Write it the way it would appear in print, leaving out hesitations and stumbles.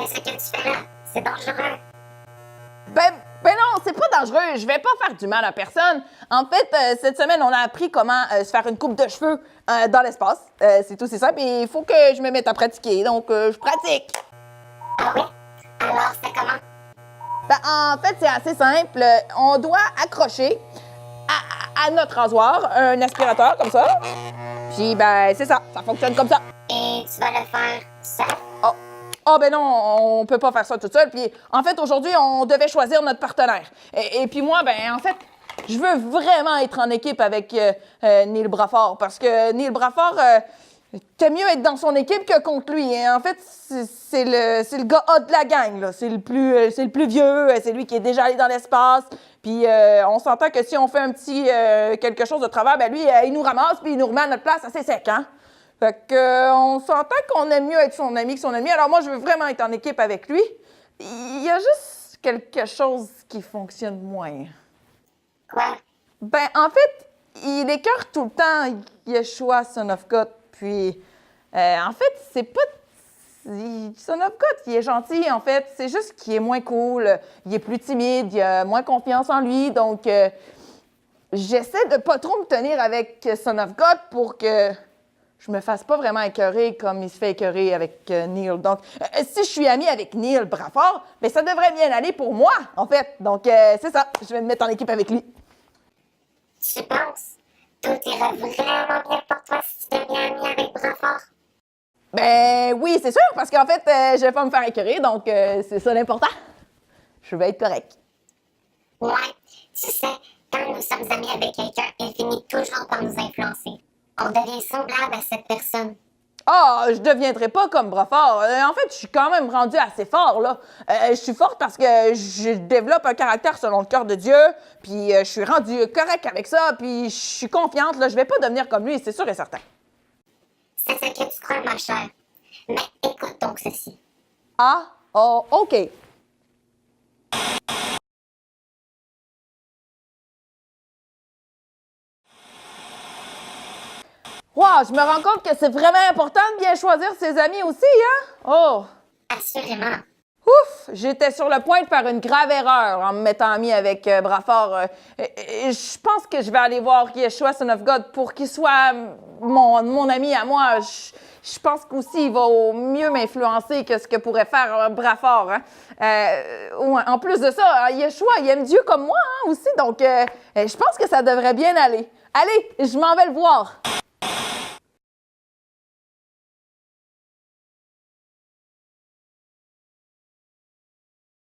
ce que tu fais là, c'est dangereux. Ben non, c'est pas dangereux. Je vais pas faire du mal à personne. En fait, cette semaine, on a appris comment se faire une coupe de cheveux dans l'espace. C'est tout, c'est simple. Et il faut que je me mette à pratiquer. Donc, je pratique. Ah oui? Alors, c'est comment? Ben, en fait, c'est assez simple. On doit accrocher à notre rasoir un aspirateur comme ça. Puis, ben, c'est ça. Ça fonctionne comme ça. Et tu vas le faire seul? Oh ben non, on peut pas faire ça tout seul. Puis en fait, aujourd'hui, on devait choisir notre partenaire. Et puis moi, ben en fait, je veux vraiment être en équipe avec Neil Brafford parce que Neil Brafford, t'aimes mieux être dans son équipe que contre lui. Et en fait, c'est le gars hot de la gang, là. C'est le plus vieux, c'est lui qui est déjà allé dans l'espace. Puis on s'entend que si on fait un petit quelque chose de travers, ben lui, il nous ramasse puis il nous remet à notre place assez sec, hein? Fait que, on s'entend qu'on aime mieux être son ami que son ami. Alors moi, je veux vraiment être en équipe avec lui. Il y a juste quelque chose qui fonctionne moins. Quoi? Ben, en fait, il écœure tout le temps Yeshua, Son of God. Puis, en fait, c'est pas... Son of God, il est gentil, en fait. C'est juste qu'il est moins cool. Il est plus timide, il a moins confiance en lui. Donc, j'essaie de pas trop me tenir avec Son of God pour que je me fasse pas vraiment écœurer comme il se fait écœurer avec Neil. Donc, si je suis amie avec Neil Brafford, bien, ça devrait bien aller pour moi, en fait. Donc, c'est ça. Je vais me mettre en équipe avec lui. Tu penses? Tout irait vraiment bien pour toi si tu deviens ami avec Brafford? Ben oui, c'est sûr, parce qu'en fait, je vais pas me faire écœurer, donc c'est ça l'important. Je vais être correct. Ouais, tu sais, quand nous sommes amis avec quelqu'un, il finit toujours par nous influencer. On devient semblable à cette personne. Ah, je deviendrai pas comme Brafford. En fait, je suis quand même rendue assez fort, là. Je suis forte parce que je développe un caractère selon le cœur de Dieu, puis je suis rendue correct avec ça, puis je suis confiante, là. Je vais pas devenir comme lui, c'est sûr et certain. C'est ce que tu crois, ma chère. Mais écoute donc ceci. Ah, oh, OK. Wow, je me rends compte que c'est vraiment important de bien choisir ses amis aussi, hein? Oh! Assurément. Ouf! J'étais sur le point de faire une grave erreur en me mettant ami avec Brafford. Je pense que je vais aller voir Yeshua, Son of God, pour qu'il soit mon ami à moi. Je pense qu'aussi, il va au mieux m'influencer que ce que pourrait faire Brafford. Hein? En plus de ça, Yeshua, il aime Dieu comme moi hein, aussi, donc je pense que ça devrait bien aller. Allez, je m'en vais le voir.